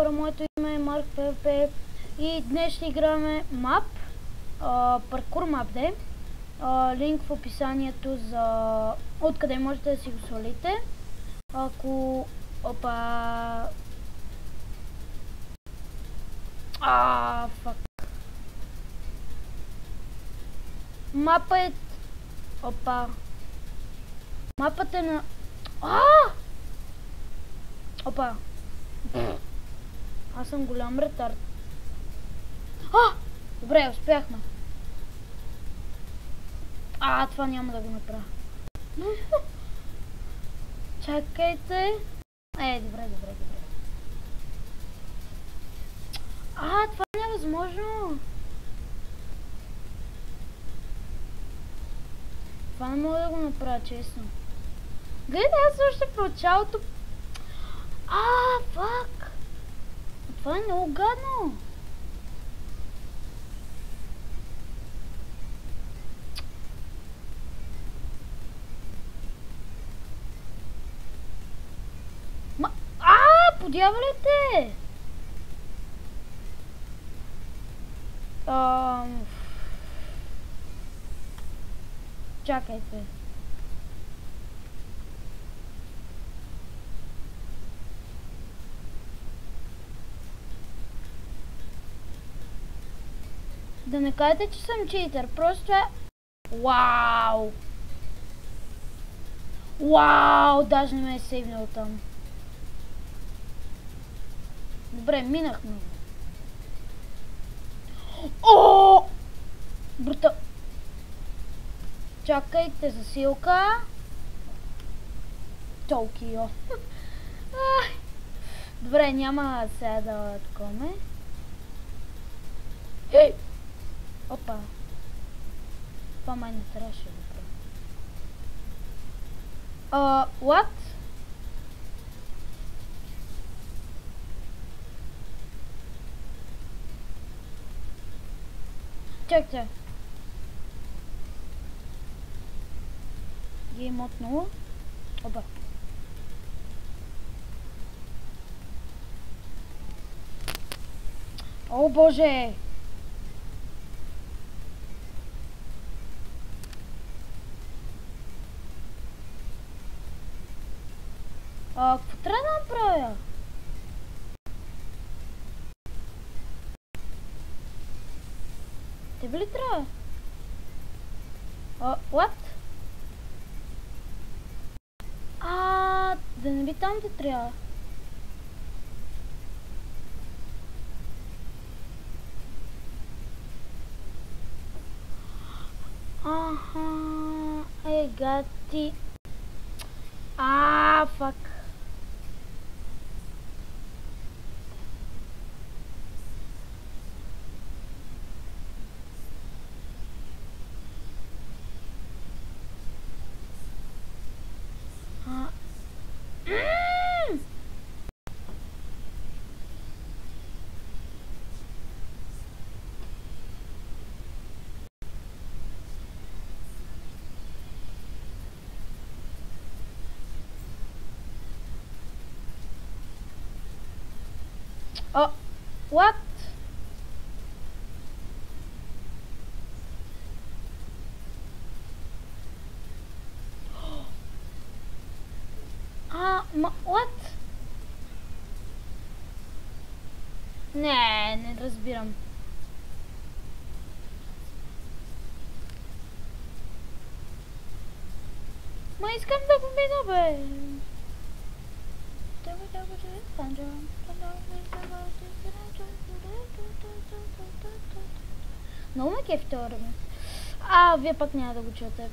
хора, моето име е Марк ПВП и днес ще играме мап, паркур мап де. Линк в описанието за откъде можете да си го свалите. Ако... Опа... Фак. Мапа е... Опа. Мапата е на... Опа. Аз съм голям ретард. Добре, успяхме. Това няма да го направя. Чакайте. Добре. Това не е възможно. Това не мога да го направя, честно. Гледай, аз още в началото... Фак! Това е много гадно. Подявалите! Чакайте. Да не кажете, че съм читър, просто е... Вау, даже не ме е сейвнал там. Добре, минахме. Брутал. Чакайте, засилка. Толкио. Добре, няма сега да такоме. Опа. Това май не трябваше да правя. What? Чакайте. Гейм от 0. Опа. О, боже! Какво трябва да направя? Тебе ли трябва? What? Да не би там да трябва. Гати. Фак. What? What? Не разбирам. Искам да го мина, бе. Много ме кефи това време. Вие пак няма да го чуете.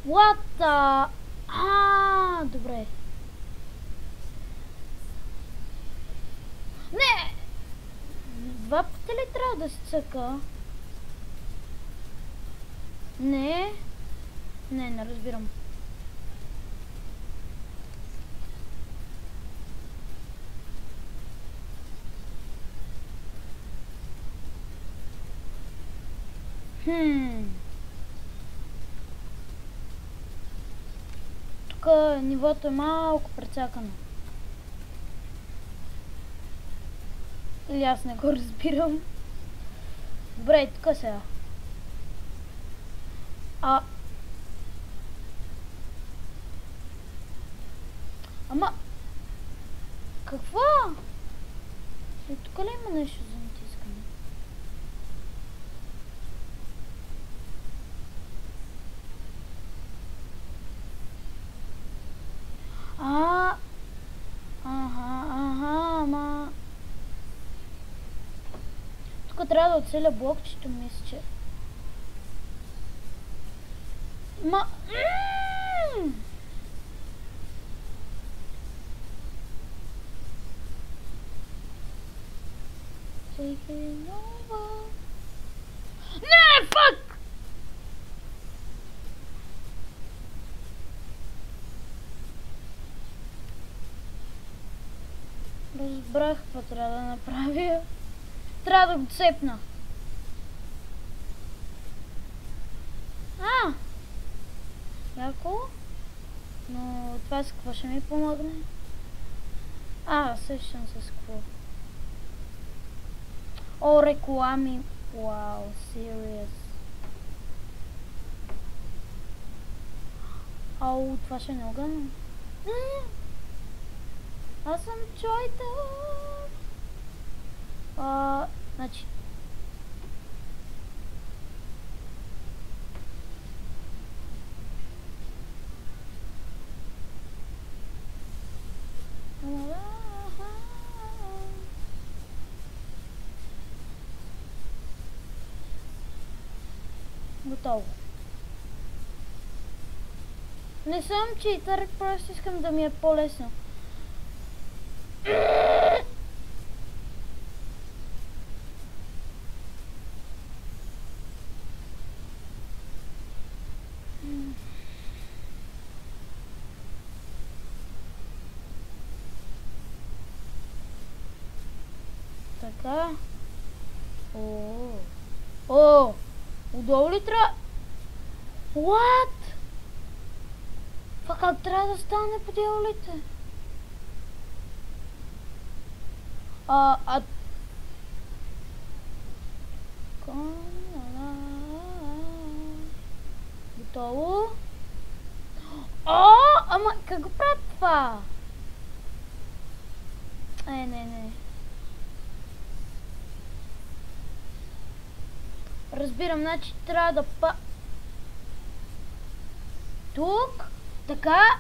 What the... добре. Не! Два пъти ли трябва да се цъка? Не. Не разбирам. Тук нивото е малко прецакано. Или аз не го разбирам. Добре, тук сега. Ама... Какво? И тук ли има нещо за натискане? Ама... Тук трябва да оцеля блокчето, мисля, че... Не, фак! Разбрах какво трябва да направя. Трябва да го цепна. Яко? Но това с какво ще ми помогне? Сещам се с какво. Реклами. Вау, serious. Това ще е много гадно. Аз съм чойта. Значи. Готово. Не съм читър, просто искам да ми е по-лесно. Така. Удолу ли трябва? What? Това как трябва да стане по дяволите? Готово? Ама как го правят това? Не. Разбирам, значи трябва да тук, така.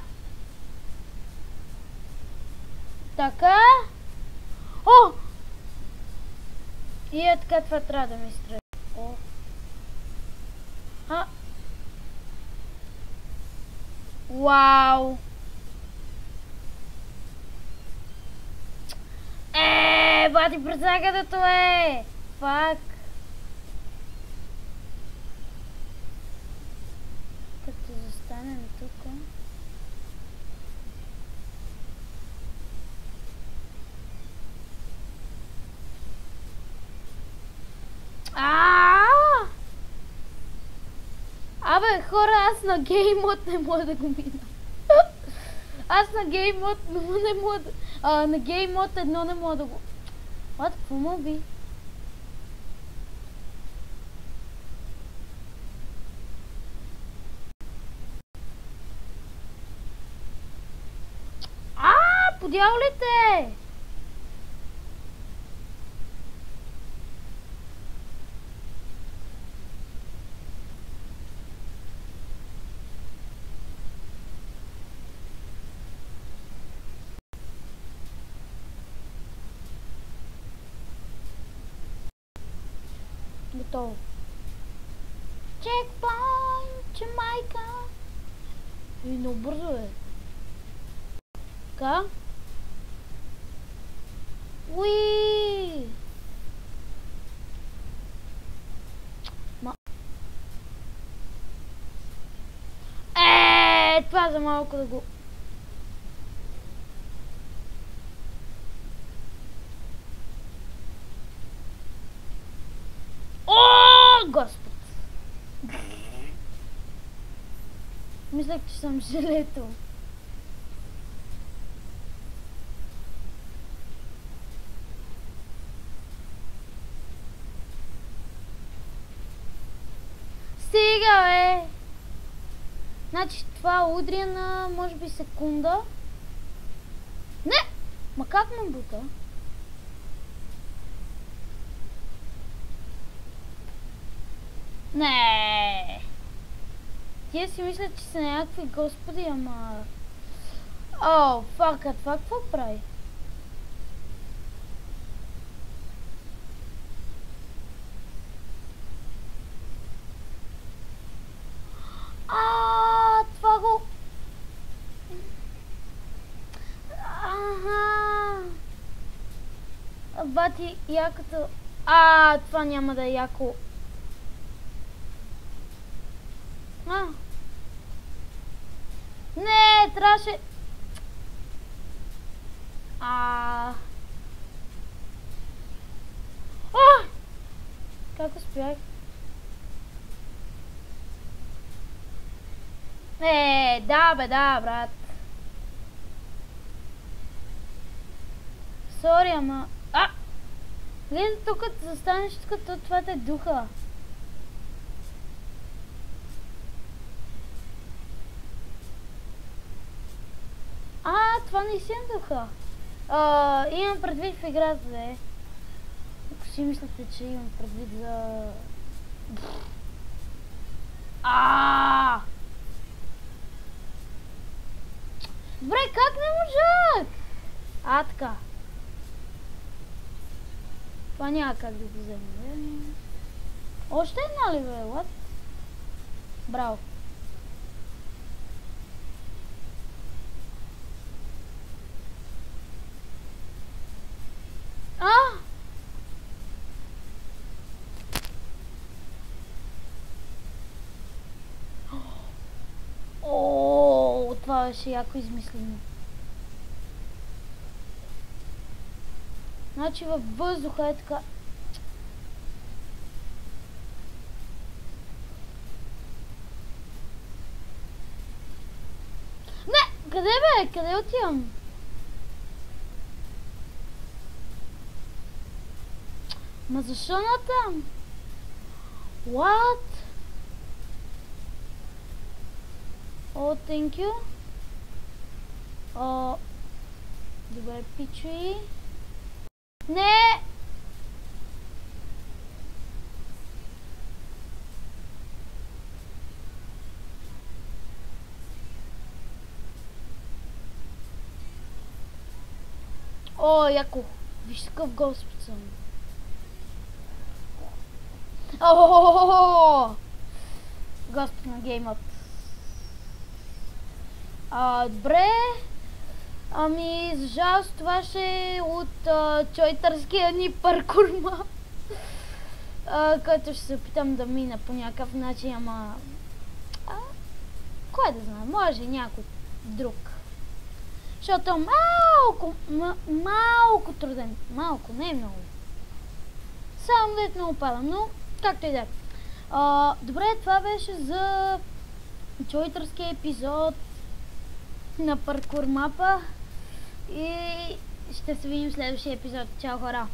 И е така, това трябва да ми стреля. Вау! Бати пресагането е! Фак! Като застанем тук. Абе, хора, аз на гей мод не мога да го мина. Аз на гей мод не мога да... на гей мод едно не мога да го... Какво му би? По дяволите! Готово. Checkpoint, Jamaica. И много бързо е. Така. Уи! Това за малко да го... О, Господ! Мислех, че съм желето. Стига, бе! Значи това удря на, може би, секунда. Не! Ма как ме бута? Не! Тия си мислят, че са някакви господи, ама... О, фака, това какво прави? Това го... Аха! Бати, якото... Това няма да е яко. Не, трябваше... Как успях? Да бе, да, брат. Сори, ама... Гледай тук, като застанеш като това те духа. Това не си духа. Имам предвид в играта, бе. Ако си мислите, че имам предвид за... Добре, как не можах? Така. Това няма как да го вземе, бе. Още една ли, бе? What? Браво. Това беше яко измислено. Значи във въздуха е така... Не! Къде, бе? Къде отивам? Ма защо натам? What? Thank you. Добре, пичуи. Не! Яко. Виж какъв Господ съм. Господ на геймът. Добре. За жалост това ще е от чойтърския ни паркур мап, който ще се опитам да мина по някакъв начин, ама... Кой да знае, може и някой друг. Защото малко труден. Малко, не е много. Само дето много падам, но както и да е. Добре, това беше за чойтърския епизод на паркур мапа и ще се видим в следващия епизод. Чао, хора!